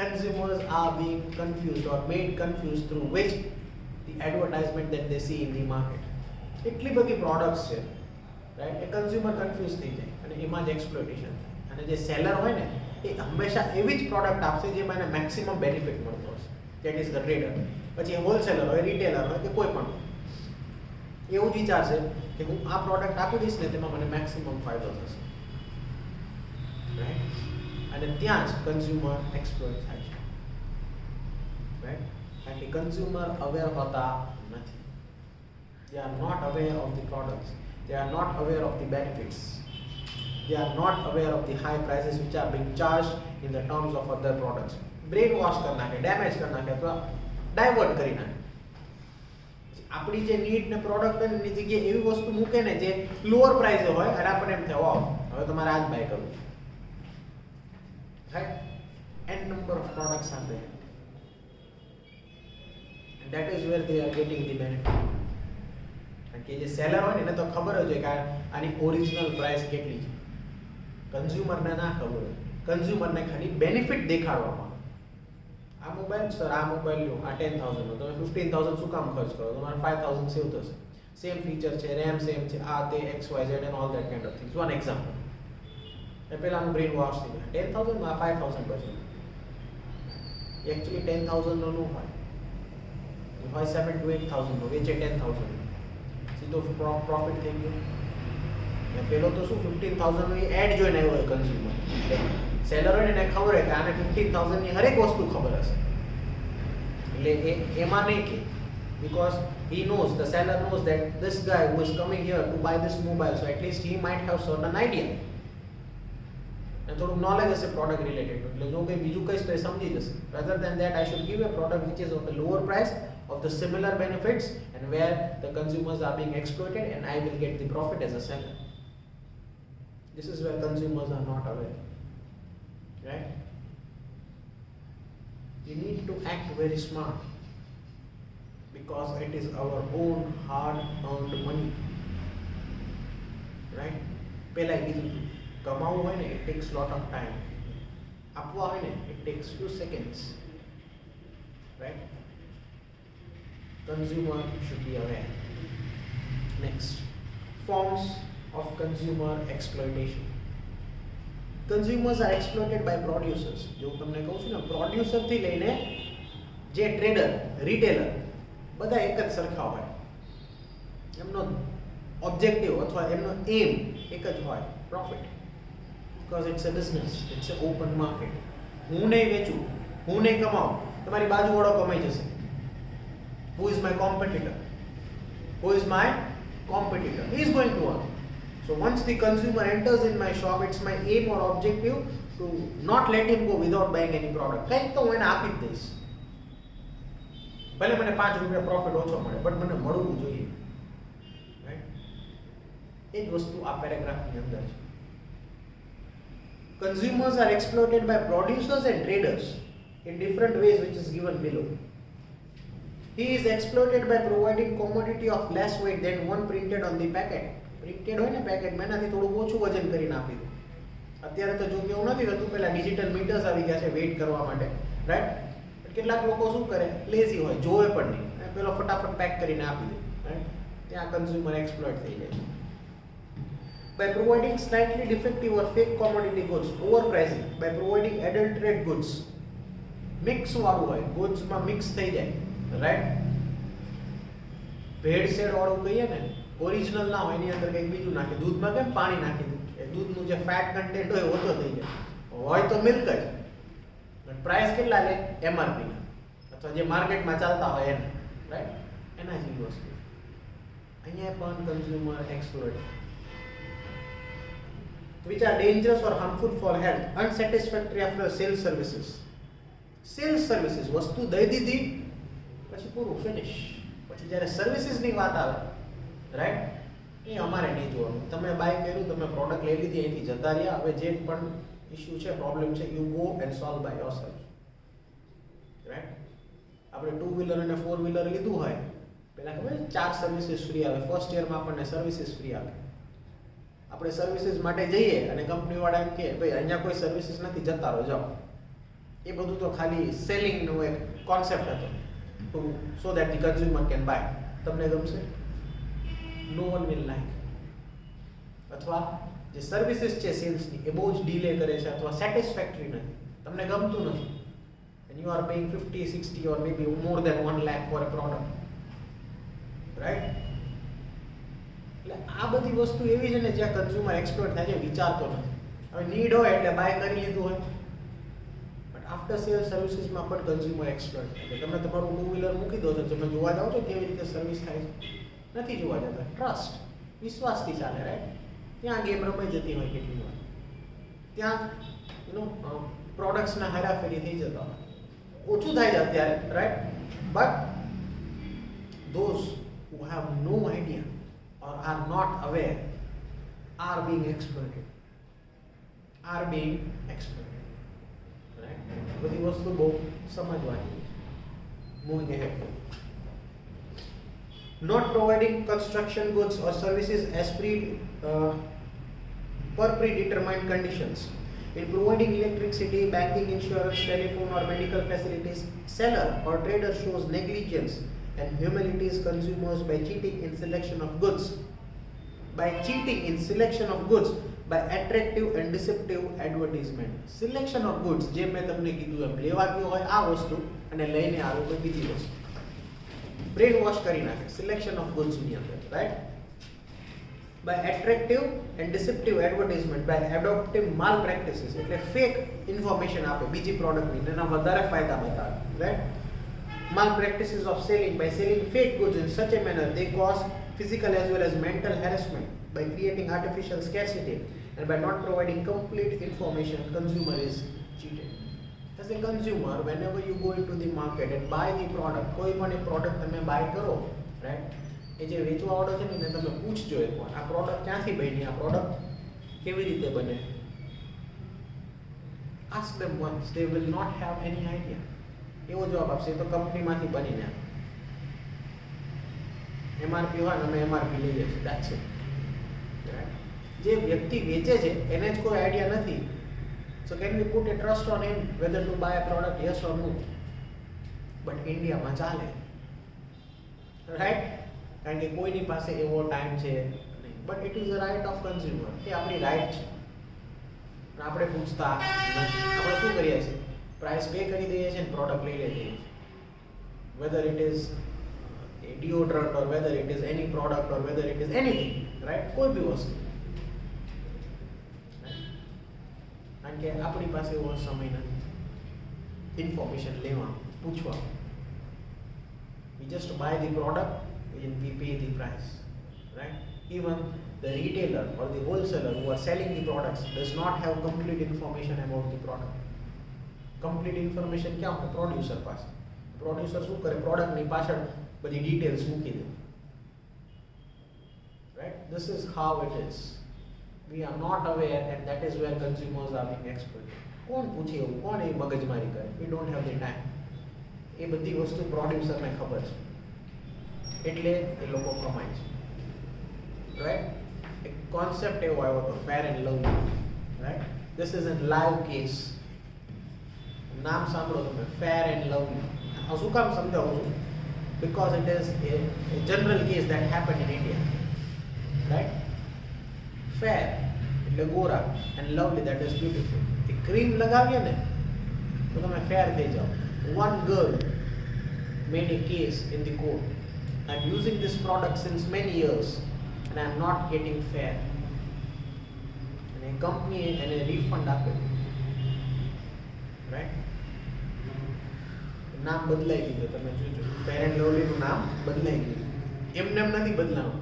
consumers are being confused or made confused through which the advertisement that they see in the market. એટલી બધી પ્રોડક્ટ્સ છે રાઈટ, એ કન્ઝ્યુમર કન્ફ્યુઝ થઈ જાય અને એમાં જ એક્સપ્લોટેશન થાય. અને જે સેલર હોય ને એ હંમેશા એવી જ પ્રોડક્ટ આપશે જેમાં એને મેક્સિમમ બેનિફિટ મળતો હશે. That is the trader. પછી એ હોલસેલર હોય, રિટેલર હોય કે કોઈ પણ એવું જ વિચારશે કે હું આ પ્રોડક્ટ આપી દઈશ ને તેમાં મને મેક્સિમમ ફાયદો થશે રાઈટ. અને ત્યાં જ કન્ઝ્યુમર એક્સપ્લોઇટ થાય છે રાઈટ. કારણ કે કન્ઝ્યુમર અવેર હોતા નથી. They are not aware of the products. They are not aware of the benefits. They are not aware of the high prices which are being charged in the terms of other products. Brain wash कर नाखे, damage कर नाखे, अथवा divert કરી નાખે. આપણી જે need ને product હોય એની જગ્યાએ એવી વસ્તુ મૂકે ને જે લોઅર પ્રાઇસે હોય અને આપણને એમ થાય વાવ હવે તમારે આ જ બાય કરવું છે right. n number of products are there and that is where they are getting the benefit. કે જે સેલર હોય ને એને તો ખબર જ હોય કે આની ઓરિજિનલ પ્રાઇસ કેટલી છે. કન્ઝ્યુમરને ના ખબર હોય, કન્ઝ્યુમરને ખાલી બેનિફિટ દેખાડવામાં આ મોબાઈલ સર આ મોબાઈલ લો આ 10,000 નો તમે 15,000 શું કામ ખર્ચ કરો, તમારે 5,000 સેવ થશે, સેમ ફીચર છે, રેમ સેમ છે, આ તે XYZ and all that kind of things. One example. એ પહેલાનું બ્રેન વોશ થઈ જાય 10,000 માં 5,000 બચે. એકચ્યુઅલી 10,000 નો ન હોય, હોય 7 to 8,000 નો, વેચે 10,000 સીધો પ્રોફિટ થઈ ગયો. ને પેલો તો શું 15,000 નો એડ જોઈને આવ્યો હોય કન્ઝ્યુમર. સેલર હોય ને એને ખબર હોય કે આને 15,000 ની હરેક વસ્તુ ખબર હશે એટલે એમાં નહીં કે because he knows, the seller knows that this guy who is coming here to buy this mobile, so at least he might have certain idea and થોડું નોલેજ હશે પ્રોડક્ટ રિલેટેડ. એટલે જો કંઈ બીજું કહીશ તો એ સમજી જશે. rather than that I should give a product which is of a lower price of the similar benefits and where the consumers are being exploited and I will get the profit as a seller. This is where consumers are not aware, right? We need to act very smart because it is our own hard earned money, right? પહેલા કીધું કમાવું હોય ને it takes lot of time, આપવા હોય ને it takes few seconds, right? Consumer should be aware. Next, forms of consumer exploitation. Consumers are exploited by producers. જો તમને કહું છું ને પ્રોડ્યુસર થી લઈને જે ટ્રેડર, રિટેલર બધા એક જ સરખા હોય. એમનો ઓબ્જેક્ટિવ અથવા એમનો એમ એક જ હોય, profit. Because it's a business, it's an open market. હું નહીં વેચું, હું નહીં કમાઉં, તમારી બાજુવાળો કમાઈ જશે. Who is my competitor? Who is my competitor? He is going to earn. So once the consumer enters in my shop, it's my aim or objective to not let him go without buying any product. કંઈક તો હું એને આપી જ દઈશ. ભલે મને 5 રૂપિયા પ્રોફિટ ઓછો મળે, બટ મને મળવું જોઈએ. રાઈટ? એ જ વસ્તુ આ પેરેગ્રાફની અંદર છે. Consumers are exploited by producers and traders in different ways, which is given below. He is exploited by providing commodity of less weight than one printed on the packet. Printed હોય ને પેકેટમાં એનાથી થોડું ઓછું વજન કરીને આપી દો. અત્યારે તો જો કે એવું નથી થતું, પહેલા ડિજિટલ મીટર્સ આવી ગયા છે વેઇટ કરવા માટે, રાઈટ? કેટલાક લોકો શું કરે, લેઝી હોય, જોવે પણ નહીં, પેલો ફટાફટ પેક કરીને આપી દે, રાઈટ? ત્યાં કન્ઝ્યુમર એક્સપ્લોઇટ થઈ જાય છે. By providing slightly defective or fake commodity goods, overpricing, by providing adulterated goods, mix વાળું હોય, goods માં mix થઈ જાય, રાઈટ? ભેળસેળ વાળું કહીએ ને, ઓરિજિનલ ના હોય એની અંદર કંઈક બીજું નાખે, દૂધમાં કેમ પાણી નાખી દે, એ દૂધનું જે ફેટ કન્ટેન્ટ હોય ઓછો થઈ જાય, હોય તો મિલ્ક જ, પ્રાઇસ કેટલા લે MRP ના અથવા જે માર્કેટમાં ચાલતા હોય એને, રાઈટ? એના જેવી વસ્તુ અહીંયા પણ consumer exploit, which are dangerous or harmful for health, unsatisfactory after sales services. Sales services વસ્તુ દઈ દીધી પછી પૂરું ફિનિશ. પછી જ્યારે સર્વિસીસની વાત આવે, રાઈટ, એ અમારે નહીં જોવાનું. તમે બાય કર્યું, તમે પ્રોડક્ટ લઈ લીધી, અહીંથી જતા રહ્યા, હવે જે પણ ઇશ્યુ છે, પ્રોબ્લેમ છે, you go and solve by yourself, right? આપણે 2 વ્હીલર અને 4 વ્હીલર લીધું હોય, પહેલાં ખબર 4 સર્વિસીસ ફ્રી આવે, ફર્સ્ટ યરમાં આપણને સર્વિસીસ ફ્રી આવે. આપણે સર્વિસીસ માટે જઈએ અને કંપનીવાળા એમ કહે ભાઈ અહીંયા કોઈ સર્વિસીસ નથી, જતા રહો, જાઓ. એ બધું તો ખાલી સેલિંગનો એક કોન્સેપ્ટ હતો to so that the consumer can buy. તમને ગમશે? No one will like. અથવા જે સર્વિસીસ છે સેલ્સની એ બહુ જ ડીલે કરે છે અથવા સેટિસ્ફેક્ટરી નથી, તમને ગમતું નથી, and you are paying 50, 60 or maybe more than 1 lakh for a product, right? એટલે આ બધી વસ્તુ એવી છે ને જ્યાં કન્ઝ્યુમર એક્સપ્લોઇટ થાય છે, વિચારતો નથી. હવે નીડ હોય એટલે બાય કરી લીધું હોય, બટ આફ્ટર સેલ સર્વિસીસમાં પણ કન્ઝ્યુમર એક્સપ્લોઇટ થાય છે. તમે તમારું ટુ વ્હીલર મૂકી દો છો, તમે જોવા જાઓ છો કેવી રીતે સર્વિસ થાય છે? નથી જોવા જતા. ટ્રસ્ટ, વિશ્વાસથી ચાલે, રાઈટ? ત્યાં ગેમ રમાઈ જતી હોય કેટલી વાર, ત્યાં પ્રોડક્ટ્સના હેરાફેરી થઈ જતા હોય, ઓછું થાય છે અત્યારે, right? But those who have no idea or are not aware are being exploited, right? બધી વસ્તુ બહુ સમજવાની. Moving ahead, not providing construction goods or services as per predetermined conditions. In providing electricity, banking, insurance, telephone or medical facilities, seller or trader shows negligence and humiliates consumers by cheating in selection of goods. By attractive and deceptive advertisement. Selection of goods, જે મેં તમને કીધું એમ, લેવા ગયો હોય આ વસ્તુ અને લઈને આવે કોઈ બીજી વસ્તુ, બ્રેન વોશ કરી નાખે સિલેક્શન ઓફ ગુડ્સ ની અંદર, right? By attractive and deceptive advertisement, by adopting malpractices, એટલે ફેક ઇન્ફોર્મેશન આપે બીજી પ્રોડક્ટની, એના વધારે ફાયદા બતાવે, right? Malpractices of selling, by selling fake goods in such a manner they cause physical as well as mental harassment, by creating artificial scarcity, and by not providing complete information, consumer is cheated. As a consumer, whenever you go into the market and buy the product, કોઈ પણ એક product તમે by કરો, right? એ જે વેચવાવાળો છે ને એને તમે પૂછજો એકવાર, આ પ્રોડક્ટ ક્યાંથી બની, આ પ્રોડક્ટ કેવી રીતે બને. Ask them once, they will not have any idea. એવો જવાબ આપશે, તો કંપનીમાંથી બનીને એમઆરપી હોય ને અમે એમઆરપી લઈએ છીએ, દેટ્સ ઇટ. જે વ્યક્તિ વેચે છે એને જ કોઈ આઈડિયા નથી, so can we put a trust on him whether to buy a product, yes or no? But ઇન્ડિયામાં ચાલે, રાઈટ? કારણ કે કોઈની પાસે એવો ટાઈમ છે નહીં. But it is a right of consumer, એ આપણી રાઇટ છે, આપણે પૂછતા નથી. આપણે શું કરીએ છીએ? પ્રાઇસ પે કરી દઈએ છીએ અને પ્રોડક્ટ લઈ લઈએ છીએ, weather it is deodorant or whether it is any product or whether it is anything, right? કોઈ બી વસ્તુ, કારણ કે આપણી પાસે એવો સમય નથી ઇન્ફોર્મેશન લેવા, પૂછવા. We just buy the product and we pay the price, right? Even the retailer or the wholesaler who are selling the products does not have complete information about the product. Complete information ક્યાં હોય? Producer પાસે. Producer શું કરે? પ્રોડક્ટની પાછળ બધી details મૂકી દે, right? This is how it is. We are not aware and that is where consumers are being exploited. કોણ પૂછે એવું? કોણ એ મગજમારી કરે? We don't have the time. એ બધી વસ્તુ પ્રોડ્યુસરને ખબર છે એટલે એ લોકો કમાય છે, રાઈટ? એક કોન્સેપ્ટ એવો આવ્યો હતો, Fair and Lovely, right? This is a live case. નામ સાંભળો તમે, ફેર એન્ડ લવલી. શું કામ સમજાવું છું? Because it is a general case that happened in India, right? Fair એટલે ગોરા and lovely, that is beautiful. A cream લગાવીએ ને તો તમે ફેર થઈ જાઓ. One girl made a case in the court. I'm using this product since many years and I'm not getting fair. And a company and a refund આપે, right? નામ બદલાઈ ગયું, તમે જોજો, ફેર એન્ડ લવલીનું નામ બદલાઈ ગયું, એમને એમ નથી બદલાવું.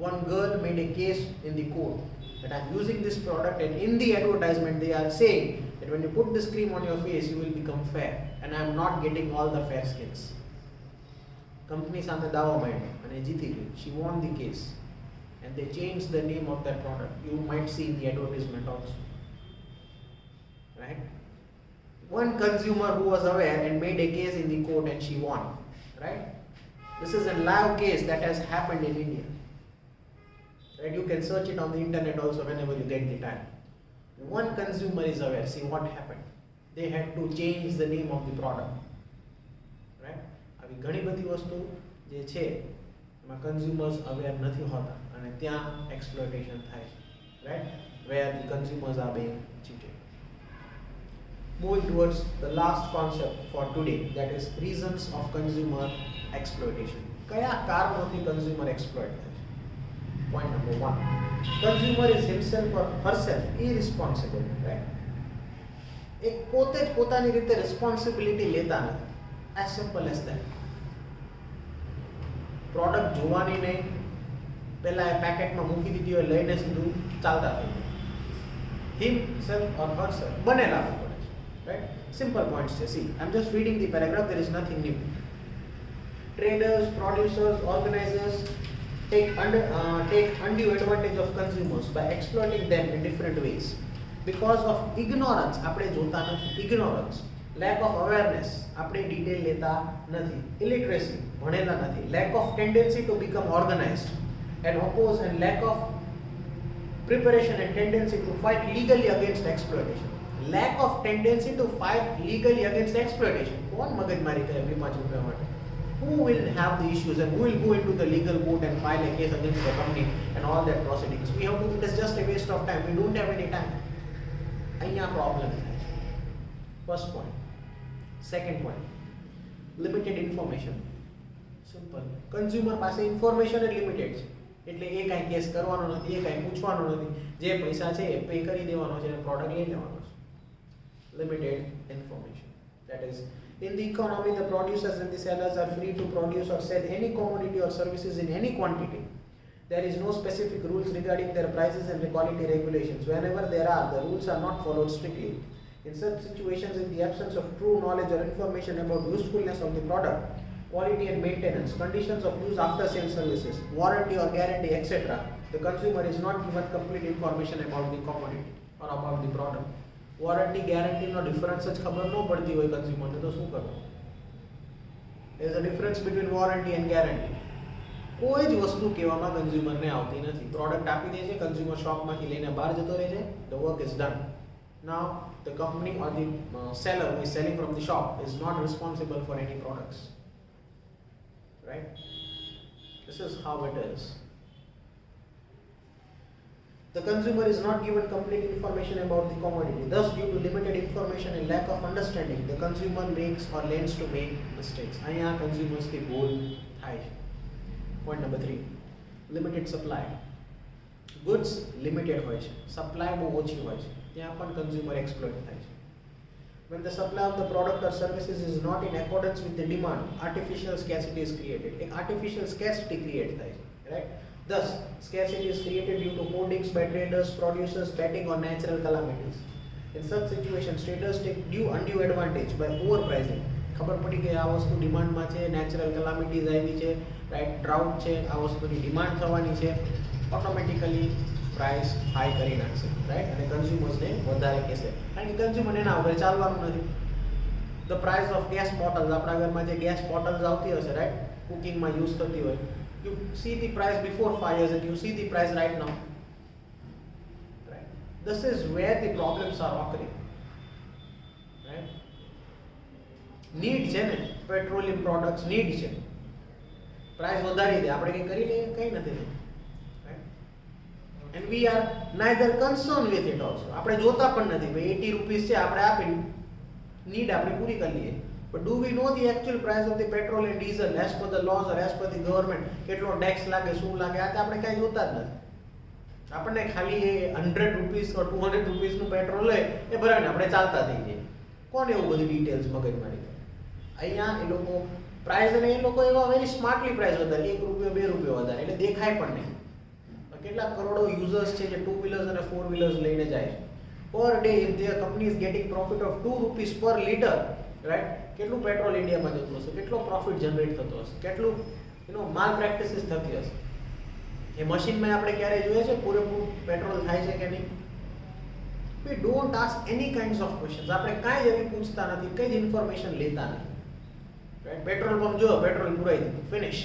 One girl made a case in the court that I'm using this product and in the advertisement they are saying that when you put this cream on your face you will become fair and I'm not getting all the fair skins. Company સામે દાવો માંડ્યો અને જીતી ગઈ. She won the case and they changed the name of that product. You might see in the advertisement also, right? One consumer who was aware and made a case in the court and she won, right? This is a live case that has happened in India, right? You can search it on the internet also whenever you get the time. One consumer is aware, see what happened. they had to change the name of the product, right? આવી ઘણી બધી વસ્તુ જે છે એમાં consumers aware નથી હોતા અને ત્યાં એક્સપ્લોઇટેશન થાય છે, right? Where the consumers are being cheated. Moving towards the last concept for today, that is reasons of consumer exploitation. કયા કારણોથી consumer exploit થાય છે? Point number 1. Consumer is himself or herself irresponsible, right? એક પોતે જ પોતાની રીતે responsibility લેતા નથી. As simple as that. Product જોવાની નહીં, પહેલા એ પેકેટમાં મૂકી દીધી હોય, લઈને સીધું ચાલતા થઈ જાય. Himself or herself બને લાગુ પડે છે, right? Simple points છે. See, I'm just reading the paragraph, there is nothing new. Traders, producers, organizers take undue advantage of consumers by exploiting them in different ways. Because of ignorance, આપણે જોતા નથી, ignorance, lack of awareness, આપણે detail લેતા નથી, illiteracy, ભણેલા નથી, lack of tendency to become organized and oppose, and lack of preparation and tendency to fight legally against exploitation. Lack of tendency to fight legally against exploitation. કોણ મગજમારી કરે 2-5 રૂપિયા માટે? Who will have the issues and who will go into the legal court and file a case against the company and all that proceedings? We have to, it is just a waste of time. We don't have any time. અહીંયા problem થાય છે. First point. Second point. Limited information. Simple. Consumer પાસે information જ limited છે. એટલે એ કાંઈ case કરવાનો નથી, એ કાંઈ પૂછવાનો નથી, જે પૈસા છે એ પે કરી દેવાનો છે અને પ્રોડક્ટ લઈ લેવાનો છે. Limited information. That is, in the economy, the producers and the sellers are free to produce or sell any commodity or services in any quantity. There is no specific rules regarding their prices and quality regulations. Whenever there are, the rules are not followed strictly. In such situations, in the absence of true knowledge or information about usefulness of the product, quality and maintenance, conditions of use after sales services, warranty or guarantee, etc., the consumer is not given complete information about the commodity or about the product. Warranty, guarantee નો difference જ ખબર ન પડતી હોય કન્ઝ્યુમરને તો શું કરવું? There is a difference between warranty and guarantee. કોઈ જ વસ્તુ કહેવામાં કન્ઝ્યુમરને આવતી નથી. પ્રોડક્ટ આપી દે છે, કન્ઝ્યુમર શોપમાંથી લઈને બહાર જતો રહે છે, the work is done. Now the company or the seller who is selling from the shop is not responsible for any products. Right? This is how it is. The consumer is not given complete information about the commodity. Thus, due to limited information and lack of understanding, the consumer makes or lends to make mistakes. અહીંયા consumers की भूल થાય છે. Point number 3. Limited supply. Goods limited હોય છે, supply બહુ ઓછી હોય છે, ત્યાં પણ consumer exploit થાય છે. When the supply of the product or services is not in accordance with the demand, artificial scarcity is created. એક artificial scarcity create થાય છે, right? Thus, scarcity is created due to hoardings by traders, producers, betting on natural calamities. In such situations, traders take undue advantage by overpricing. ખબર પડી કે આ વસ્તુ ડિમાન્ડમાં છે, natural કેલામિટીઝ આવી છે, રાઈટ, ડ્રાઉટ છે, આ વસ્તુની ડિમાન્ડ થવાની છે, ઓટોમેટિકલી પ્રાઇસ હાઈ કરી નાખશે, રાઈટ, અને કન્ઝ્યુમર્સને વધારે કહેશે, કારણ કે કન્ઝ્યુમર એના વગર ચાલવાનું નથી. The price of gas bottles, આપણા ઘરમાં જે ગેસ બોટલ્સ આવતી હશે, રાઈટ, કુકિંગમાં યુઝ થતી હોય, you see the price before 5 years and you see the price right now, right? This is where the problems are occurring, right? Need છે ને, petroleum products need છે, પ્રાઇસ વધારી દે, આપણે કંઈ કરી લઈએ, કંઈ નથી, right? And we are neither concerned with it also. આપણે જોતા પણ નથી, ભાઈ 80 રૂપીસ છે, આપણે આપી નીડ આપણે પૂરી કરી લઈએ. But do we know the actual price of the petrol and diesel as per the laws or as per the government? કેટલો ટેક્સ લાગે, શું લાગે, આ તો આપણે કાંઈ જોતા જ નથી. આપણને ખાલી એ 100 રૂપીસ or 200 રૂપીસનું પેટ્રોલ લે એ ભરાઈને આપણે ચાલતા થઈ જઈએ. કોણ એવું બધી ડિટેલ્સ મગજમારી કરે? અહીંયા એ લોકો પ્રાઇસ, અને એ લોકો એવા વેરી સ્માર્ટલી પ્રાઇસ વધારે, 1 રૂપિયો 2 રૂપિયો વધારે, એટલે દેખાય પણ નહીં. કેટલા કરોડો યુઝર્સ છે જે 2 વ્હીલર્સ અને 4 વ્હીલર્સ લઈને જાય છે. Per day if their company is getting profit of 2 rupees per liter, right, કેટલું પેટ્રોલ ઇન્ડિયામાં જતું હશે, કેટલો પ્રોફિટ જનરેટ થતો હશે, કેટલું માલ પ્રેક્ટિસિસ થતી હશે. એ મશીનમાં આપણે ક્યારે જોઈએ છે પૂરેપૂરું પેટ્રોલ થાય છે કે નહીં? We don't ask any kinds of questions. આપણે કાંઈ એવી પૂછતા નથી, કંઈ જ ઇન્ફોર્મેશન લેતા નથી, રાઈટ? પેટ્રોલ પંપ જો પેટ્રોલ પુરાઈ દીધું, finish,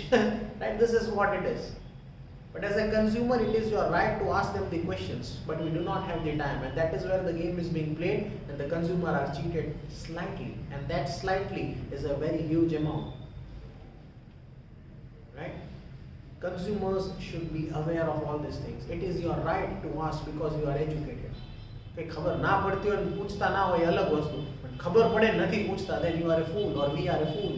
right? This is what it is. But as a consumer, it is your right to ask them the questions, but we do not have the time, and that is where the game is being played, and the consumer are cheated slightly, and that slightly is a very huge amount. Right? Consumers should be aware of all these things. It is your right to ask because you are educated. કે ખબર ના પડતી હોય પૂછતા ના હોય અલગ વસ્તુ, પણ ખબર પડે નથી પૂછતા, then you are a fool or we are a fool.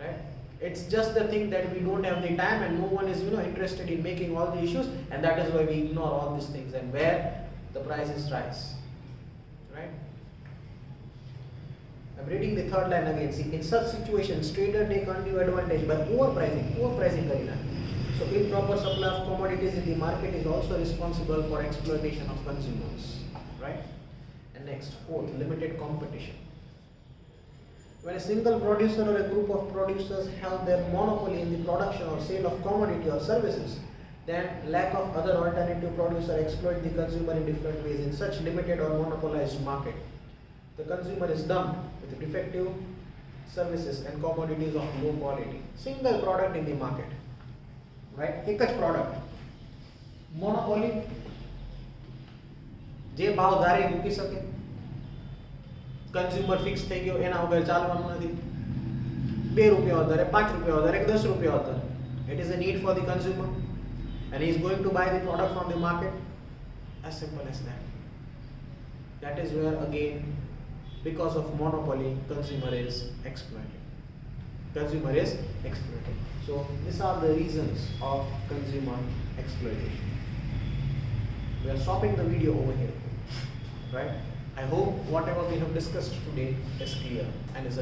Right? It's just the thing that we don't have the time and no one is interested in making all the issues, and that is why we ignore all these things and where the prices rise. Right? I'm reading the third line again. See, in such situations, traders take undue advantage by overpricing કરી નાખે. So improper supply of commodities in the market is also responsible for exploitation of consumers. Right? And next, fourth, limited competition. When a single producer or a group of producers have their monopoly in the production or sale of commodity or services, then lack of other alternative producers exploit the consumer in different ways. In such limited or monopolized market, the consumer is dumped with defective services and commodities of low quality. Single product in the market, right? એક જ product, monopoly, જે ભાવ ધારે મૂકી શકે, consumer fix થઈ ગયો, એના વગર ચાલવાનું નથી. 2 રૂપિયા વધારે, 5 રૂપિયા વધારે, 10 રૂપિયા વધારે. It is a need for the consumer and he is going to buy the product from the market. As simple as that. That is where again, because of monopoly, consumer is exploited. So these are the reasons of consumer exploitation. We are stopping the video over here. Right? I hope whatever we have discussed today is clear and is